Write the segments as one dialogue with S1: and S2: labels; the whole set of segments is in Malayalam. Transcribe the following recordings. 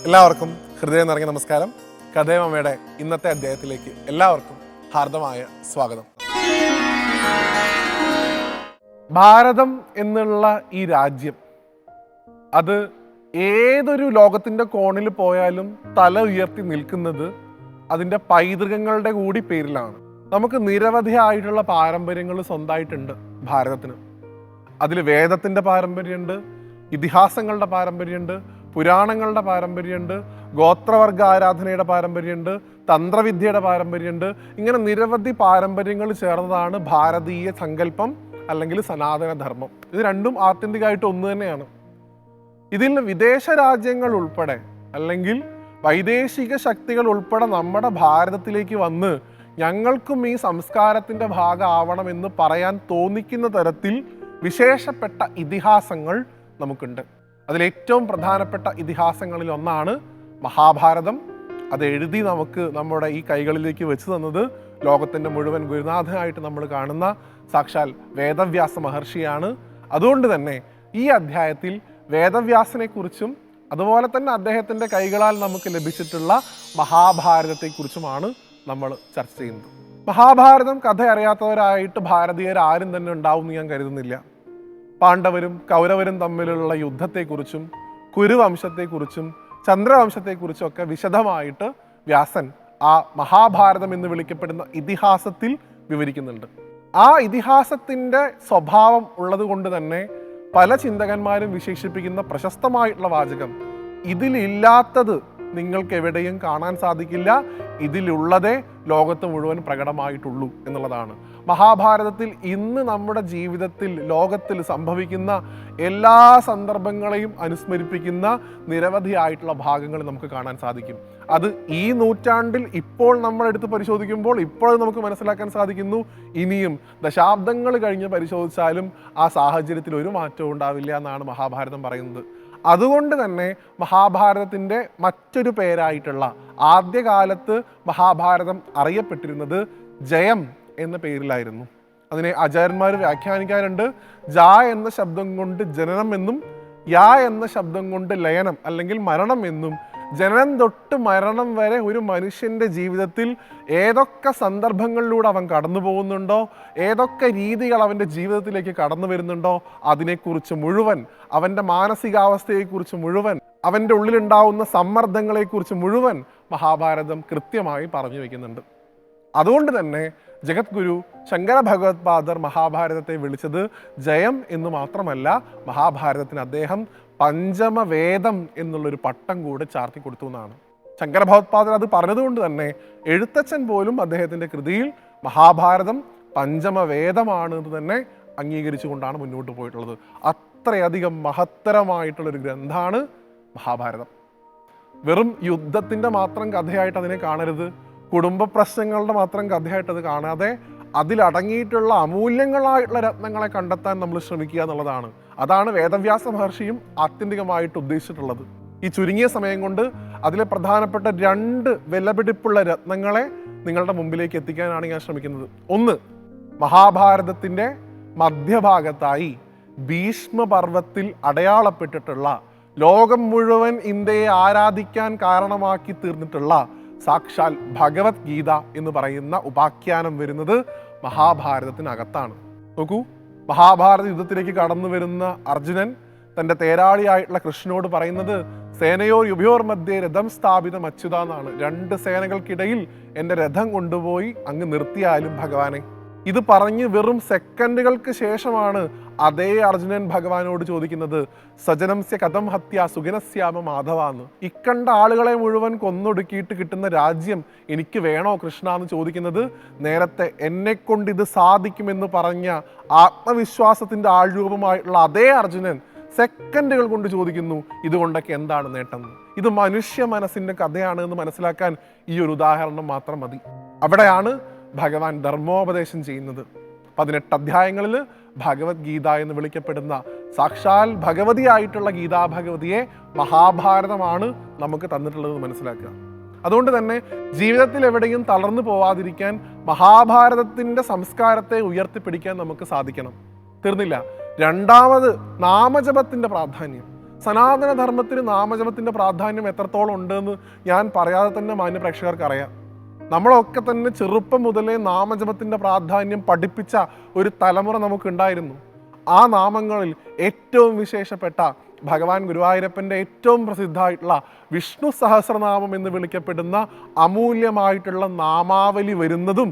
S1: എല്ലാവർക്കും ഹൃദയം നിറഞ്ഞ നമസ്കാരം. കഥേമമ്മയുടെ ഇന്നത്തെ അധ്യായത്തിലേക്ക് എല്ലാവർക്കും ഹാർദമായ സ്വാഗതം. ഭാരതം എന്നുള്ള ഈ രാജ്യം അത് ഏതൊരു ലോകത്തിൻ്റെ കോണിൽ പോയാലും തല ഉയർത്തി നിൽക്കുന്നത് അതിൻ്റെ പൈതൃകങ്ങളുടെ കൂടി പേരിലാണ്. നമുക്ക് നിരവധിയായിട്ടുള്ള പാരമ്പര്യങ്ങൾ സ്വന്തമായിട്ടുണ്ട് ഭാരതത്തിന്. അതിൽ വേദത്തിൻ്റെ പാരമ്പര്യമുണ്ട്, ഇതിഹാസങ്ങളുടെ പാരമ്പര്യമുണ്ട്, പുരാണങ്ങളുടെ പാരമ്പര്യമുണ്ട്, ഗോത്രവർഗ ആരാധനയുടെ പാരമ്പര്യമുണ്ട്, തന്ത്രവിദ്യയുടെ പാരമ്പര്യമുണ്ട്. ഇങ്ങനെ നിരവധി പാരമ്പര്യങ്ങൾ ചേർന്നതാണ് ഭാരതീയ സങ്കല്പം അല്ലെങ്കിൽ സനാതനധർമ്മം. ഇത് രണ്ടും ആത്യന്തികമായിട്ട് ഒന്ന് തന്നെയാണ്. ഇതിൽ വിദേശ രാജ്യങ്ങൾ ഉൾപ്പെടെ അല്ലെങ്കിൽ വൈദേശിക ശക്തികൾ ഉൾപ്പെടെ നമ്മുടെ ഭാരതത്തിലേക്ക് വന്ന് ഞങ്ങൾക്കും ഈ സംസ്കാരത്തിൻ്റെ ഭാഗമാവണമെന്ന് പറയാൻ തോന്നിക്കുന്ന തരത്തിൽ വിശേഷപ്പെട്ട ഇതിഹാസങ്ങൾ നമുക്കുണ്ട്. അതിലേറ്റവും പ്രധാനപ്പെട്ട ഇതിഹാസങ്ങളിൽ ഒന്നാണ് മഹാഭാരതം. അത് എഴുതി നമുക്ക് നമ്മുടെ ഈ കൈകളിലേക്ക് വെച്ച് തന്നത് ലോകത്തിൻ്റെ മുഴുവൻ ഗുരുനാഥനായിട്ട് നമ്മൾ കാണുന്ന സാക്ഷാൽ വേദവ്യാസ മഹർഷിയാണ്. അതുകൊണ്ട് തന്നെ ഈ അധ്യായത്തിൽ വേദവ്യാസനെക്കുറിച്ചും അതുപോലെ തന്നെ അദ്ദേഹത്തിൻ്റെ കൈകളാൽ നമുക്ക് ലഭിച്ചിട്ടുള്ള മഹാഭാരതത്തെക്കുറിച്ചുമാണ് നമ്മൾ ചർച്ച ചെയ്യുന്നത്. മഹാഭാരതം കഥ അറിയാത്തവരായിട്ട് ഭാരതീയർ ആരും തന്നെ ഉണ്ടാവും എന്ന് ഞാൻ കരുതുന്നില്ല. പാണ്ഡവരും കൗരവരും തമ്മിലുള്ള യുദ്ധത്തെക്കുറിച്ചും കുരുവംശത്തെക്കുറിച്ചും ചന്ദ്രവംശത്തെക്കുറിച്ചും ഒക്കെ വിശദമായിട്ട് വ്യാസൻ ആ മഹാഭാരതം എന്ന് വിളിക്കപ്പെടുന്ന ഇതിഹാസത്തിൽ വിവരിക്കുന്നുണ്ട്. ആ ഇതിഹാസത്തിൻ്റെ സ്വഭാവം ഉള്ളത് കൊണ്ട് തന്നെ പല ചിന്തകന്മാരും വിശേഷിപ്പിക്കുന്ന പ്രശസ്തമായിട്ടുള്ള വാചകം, ഇതിലില്ലാത്തത് നിങ്ങൾക്ക് എവിടെയും കാണാൻ സാധിക്കില്ല, ഇതിലുള്ളതേ ലോകത്ത് മുഴുവൻ പ്രകടമായിട്ടുള്ളൂ എന്നുള്ളതാണ്. മഹാഭാരതത്തിൽ ഇന്ന് നമ്മുടെ ജീവിതത്തിൽ ലോകത്തിൽ സംഭവിക്കുന്ന എല്ലാ സന്ദർഭങ്ങളെയും അനുസ്മരിപ്പിക്കുന്ന നിരവധിയായിട്ടുള്ള ഭാഗങ്ങൾ നമുക്ക് കാണാൻ സാധിക്കും. അത് ഈ നൂറ്റാണ്ടിൽ ഇപ്പോൾ നമ്മളെടുത്ത് പരിശോധിക്കുമ്പോൾ ഇപ്പോൾ നമുക്ക് മനസ്സിലാക്കാൻ സാധിക്കുന്നു. ഇനിയും ദശാബ്ദങ്ങൾ കഴിഞ്ഞ് പരിശോധിച്ചാലും ആ സാഹചര്യത്തിൽ ഒരു മാറ്റവും ഉണ്ടാവില്ല എന്നാണ് മഹാഭാരതം പറയുന്നത്. അതുകൊണ്ട് തന്നെ മഹാഭാരതത്തിൻ്റെ മറ്റൊരു പേരായിട്ടുള്ള ആദ്യകാലത്ത് മഹാഭാരതം അറിയപ്പെട്ടിരുന്നത് ജയം എന്ന പേരിലായിരുന്നു. അതിനെ ആചാര്യന്മാർ വ്യാഖ്യാനിക്കാറുണ്ട്. ജ എന്ന ശബ്ദം കൊണ്ട് ജനനം എന്നും യാ എന്ന ശബ്ദം കൊണ്ട് ലയനം അല്ലെങ്കിൽ മരണം എന്നും. ജനനം തൊട്ട് മരണം വരെ ഒരു മനുഷ്യൻ്റെ ജീവിതത്തിൽ ഏതൊക്കെ സന്ദർഭങ്ങളിലൂടെ അവൻ കടന്നു പോകുന്നുണ്ടോ, ഏതൊക്കെ രീതികൾ അവൻ്റെ ജീവിതത്തിലേക്ക് കടന്നു വരുന്നുണ്ടോ അതിനെക്കുറിച്ച് മുഴുവൻ, അവൻ്റെ മാനസികാവസ്ഥയെക്കുറിച്ച് മുഴുവൻ, അവൻ്റെ ഉള്ളിലുണ്ടാവുന്ന സമ്മർദ്ദങ്ങളെക്കുറിച്ച് മുഴുവൻ മഹാഭാരതം കൃത്യമായി പറഞ്ഞു വയ്ക്കുന്നുണ്ട്. അതുകൊണ്ട് തന്നെ ജഗദ്ഗുരു ശങ്കര ഭഗവത്പാദർ മഹാഭാരതത്തെ വിളിച്ചത് ജയം എന്ന് മാത്രമല്ല, മഹാഭാരതത്തിന് അദ്ദേഹം പഞ്ചമവേദം എന്നുള്ളൊരു പട്ടം കൂടെ ചാർത്തി കൊടുത്തു എന്നാണ്. ശങ്കര ഭഗവത്പാദർ അത് പറഞ്ഞതുകൊണ്ട് തന്നെ എഴുത്തച്ഛൻ പോലും അദ്ദേഹത്തിൻ്റെ കൃതിയിൽ മഹാഭാരതം പഞ്ചമവേദമാണ് എന്ന് തന്നെ അംഗീകരിച്ചുകൊണ്ടാണ് മുന്നോട്ട് പോയിട്ടുള്ളത്. അത്രയധികം മഹത്തരമായിട്ടുള്ളൊരു ഗ്രന്ഥമാണ് മഹാഭാരതം. വെറും യുദ്ധത്തിൻ്റെ മാത്രം കഥയായിട്ട് അതിനെ കാണരുത്, കുടുംബ പ്രശ്നങ്ങളുടെ മാത്രം കഥയായിട്ട് അത് കാണാതെ അതിലടങ്ങിയിട്ടുള്ള അമൂല്യങ്ങളായിട്ടുള്ള രത്നങ്ങളെ കണ്ടെത്താൻ നമ്മൾ ശ്രമിക്കുക എന്നുള്ളതാണ്. അതാണ് വേദവ്യാസ മഹർഷിയും ആത്യന്തികമായിട്ട് ഉദ്ദേശിച്ചിട്ടുള്ളത്. ഈ ചുരുങ്ങിയ സമയം കൊണ്ട് അതിലെ പ്രധാനപ്പെട്ട 2 വിലപിടിപ്പുള്ള രത്നങ്ങളെ നിങ്ങളുടെ മുമ്പിലേക്ക് എത്തിക്കാനാണ് ഞാൻ ശ്രമിക്കുന്നത്. ഒന്ന്, മഹാഭാരതത്തിൻ്റെ മധ്യഭാഗത്തായി ഭീഷ്മപർവത്തിൽ അടയാളപ്പെട്ടിട്ടുള്ള ലോകം മുഴുവൻ ഇന്ത്യയെ ആരാധിക്കാൻ കാരണമാക്കി തീർന്നിട്ടുള്ള സാക്ഷാൽ ഭഗവത്ഗീത എന്ന് പറയുന്ന ഉപാഖ്യാനം വരുന്നത് മഹാഭാരതത്തിനകത്താണ്. നോക്കൂ, മഹാഭാരത യുദ്ധത്തിലേക്ക് കടന്നു വരുന്ന അർജുനൻ തൻ്റെ തേരാളിയായിട്ടുള്ള കൃഷ്ണനോട് പറയുന്നത് സേനയോർ യുഭയോർ മധ്യേ രഥം സ്ഥാപിതം അച്യുത എന്നാണ്. 2 സേനകൾക്കിടയിൽ എൻ്റെ രഥം കൊണ്ടുപോയി അങ്ങ് നിർത്തിയാലും ഭഗവാനെ. ഇത് പറഞ്ഞ് വെറും സെക്കൻഡുകൾക്ക് ശേഷമാണ് അതേ അർജുനൻ ഭഗവാനോട് ചോദിക്കുന്നത് സജനംസ്യ കഥം ഹത്യ സുഖനസ്യാമ മാധവാന്ന്. ഇക്കണ്ട ആളുകളെ മുഴുവൻ കൊന്നൊടുക്കിയിട്ട് കിട്ടുന്ന രാജ്യം എനിക്ക് വേണോ കൃഷ്ണ എന്ന് ചോദിക്കുന്നത് നേരത്തെ എന്നെ കൊണ്ട് ഇത് സാധിക്കുമെന്ന് പറഞ്ഞ ആത്മവിശ്വാസത്തിൻ്റെ ആൾരൂപമായിട്ടുള്ള അതേ അർജുനൻ സെക്കൻഡുകൾ കൊണ്ട് ചോദിക്കുന്നു ഇതുകൊണ്ടൊക്കെ എന്താണ് നേട്ടം. ഇത് മനുഷ്യ മനസ്സിൻ്റെ കഥയാണ് എന്ന് മനസ്സിലാക്കാൻ ഈ ഒരു ഉദാഹരണം മാത്രം മതി. അവിടെയാണ് ഭഗവാൻ ധർമ്മോപദേശം ചെയ്യുന്നത്. 18 അധ്യായങ്ങളിൽ ഭഗവത്ഗീത എന്ന് വിളിക്കപ്പെടുന്ന സാക്ഷാൽ ഭഗവതിയായിട്ടുള്ള ഗീതാ ഭഗവതിയെ മഹാഭാരതമാണ് നമുക്ക് തന്നിട്ടുള്ളതെന്ന് മനസ്സിലാക്കുക. അതുകൊണ്ട് തന്നെ ജീവിതത്തിൽ എവിടെയും തളർന്നു പോവാതിരിക്കാൻ മഹാഭാരതത്തിൻ്റെ സംസ്കാരത്തെ ഉയർത്തിപ്പിടിക്കാൻ നമുക്ക് സാധിക്കണം. തീർന്നില്ല, രണ്ടാമത് നാമജപത്തിൻ്റെ പ്രാധാന്യം. സനാതനധർമ്മത്തിന് നാമജപത്തിൻ്റെ പ്രാധാന്യം എത്രത്തോളം ഉണ്ടെന്ന് ഞാൻ പറയാതെ തന്നെ മാന്യ പ്രേക്ഷകർക്ക് അറിയാം. നമ്മളൊക്കെ തന്നെ ചെറുപ്പം മുതലേ നാമജപത്തിൻ്റെ പ്രാധാന്യം പഠിപ്പിച്ച ഒരു തലമുറ നമുക്കുണ്ടായിരുന്നു. ആ നാമങ്ങളിൽ ഏറ്റവും വിശേഷപ്പെട്ട ഭഗവാൻ ഗുരുവായൂരപ്പൻ്റെ ഏറ്റവും പ്രസിദ്ധമായിട്ടുള്ള വിഷ്ണു സഹസ്രനാമം എന്ന് വിളിക്കപ്പെടുന്ന അമൂല്യമായിട്ടുള്ള നാമാവലി വരുന്നതും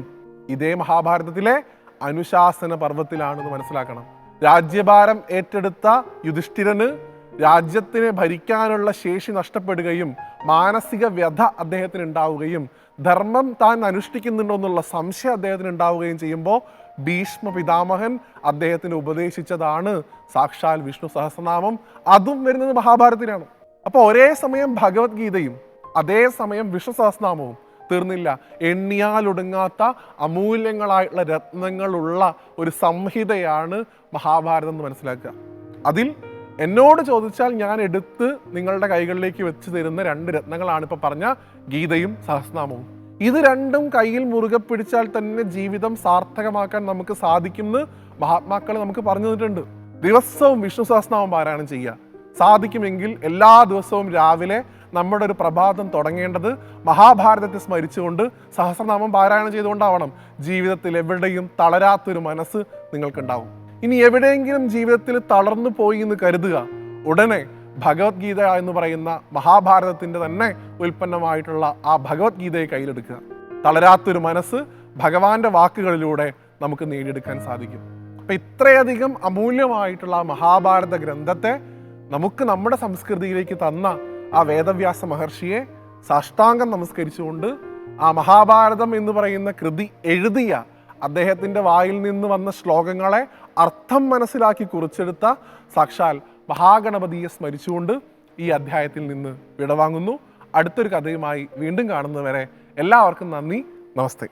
S1: ഇതേ മഹാഭാരതത്തിലെ അനുശാസന പർവ്വത്തിലാണെന്ന് മനസ്സിലാക്കണം. രാജ്യഭാരം ഏറ്റെടുത്ത യുധിഷ്ഠിരന് രാജ്യത്തിനെ ഭരിക്കാനുള്ള ശേഷി നഷ്ടപ്പെടുകയും മാനസിക വ്യഥ അദ്ദേഹത്തിന് ഉണ്ടാവുകയും ധർമ്മം താൻ അനുഷ്ഠിക്കുന്നുണ്ടോ എന്നുള്ള സംശയം അദ്ദേഹത്തിന് ഉണ്ടാവുകയും ചെയ്യുമ്പോൾ ഭീഷ്മ പിതാമഹൻ അദ്ദേഹത്തിന് ഉപദേശിച്ചതാണ് സാക്ഷാൽ വിഷ്ണു സഹസ്രനാമം. അതും വരുന്നത് മഹാഭാരതത്തിലാണ്. അപ്പോൾ ഒരേ സമയം ഭഗവത്ഗീതയും അതേസമയം വിഷ്ണു സഹസ്രനാമവും തീർന്നില്ല. എണ്ണിയാലൊടുങ്ങാത്ത അമൂല്യങ്ങളായിട്ടുള്ള രത്നങ്ങളുള്ള ഒരു സംഹിതയാണ് മഹാഭാരതം എന്ന് മനസ്സിലാക്കുക. അതിൽ എന്നോട് ചോദിച്ചാൽ ഞാൻ എടുത്ത് നിങ്ങളുടെ കൈകളിലേക്ക് വെച്ച് തരുന്ന 2 രത്നങ്ങളാണ് ഇപ്പോൾ പറഞ്ഞ ഗീതയും സഹസ്രനാമവും. ഇത് രണ്ടും കയ്യിൽ മുറുകെ പിടിച്ചാൽ തന്നെ ജീവിതം സാർത്ഥകമാക്കാൻ നമുക്ക് സാധിക്കുമെന്ന് മഹാത്മാക്കൾ നമുക്ക് പറഞ്ഞു തന്നിട്ടുണ്ട്. ദിവസവും വിഷ്ണു സഹസ്രനാമം പാരായണം ചെയ്യുക. സാധിക്കുമെങ്കിൽ എല്ലാ ദിവസവും രാവിലെ നമ്മുടെ ഒരു പ്രഭാതം തുടങ്ങേണ്ടത് മഹാഭാരതത്തെ സ്മരിച്ചുകൊണ്ട് സഹസ്രനാമം പാരായണം ചെയ്തുകൊണ്ടാവണം. ജീവിതത്തിൽ എവിടെയും തളരാത്തൊരു മനസ്സ് നിങ്ങൾക്കുണ്ടാവും. ഇനി എവിടെയെങ്കിലും ജീവിതത്തിൽ തളർന്നു പോയി എന്ന് കരുതുക, ഉടനെ ഭഗവത്ഗീത എന്ന് പറയുന്ന മഹാഭാരതത്തിൻ്റെ തന്നെ ഉൽപ്പന്നമായിട്ടുള്ള ആ ഭഗവത്ഗീതയെ കയ്യിലെടുക്കുക. തളരാത്തൊരു മനസ്സ് ഭഗവാന്റെ വാക്കുകളിലൂടെ നമുക്ക് നേടിയെടുക്കാൻ സാധിക്കും. അപ്പം ഇത്രയധികം അമൂല്യമായിട്ടുള്ള ആ മഹാഭാരത ഗ്രന്ഥത്തെ നമുക്ക് നമ്മുടെ സംസ്കൃതിയിലേക്ക് തന്ന ആ വേദവ്യാസ മഹർഷിയെ സാഷ്ടാംഗം നമസ്കരിച്ചുകൊണ്ട് ആ മഹാഭാരതം എന്ന് പറയുന്ന കൃതി എഴുതിയ അദ്ദേഹത്തിൻ്റെ വായിൽ നിന്ന് വന്ന ശ്ലോകങ്ങളെ അർത്ഥം മനസ്സിലാക്കി കുറിച്ചെടുത്ത സാക്ഷാൽ മഹാഗണപതിയെ സ്മരിച്ചുകൊണ്ട് ഈ അധ്യായത്തിൽ നിന്ന് വിടവാങ്ങുന്നു. അടുത്തൊരു കഥയുമായി വീണ്ടും കാണുന്നവരെ എല്ലാവർക്കും നന്ദി, നമസ്തേ.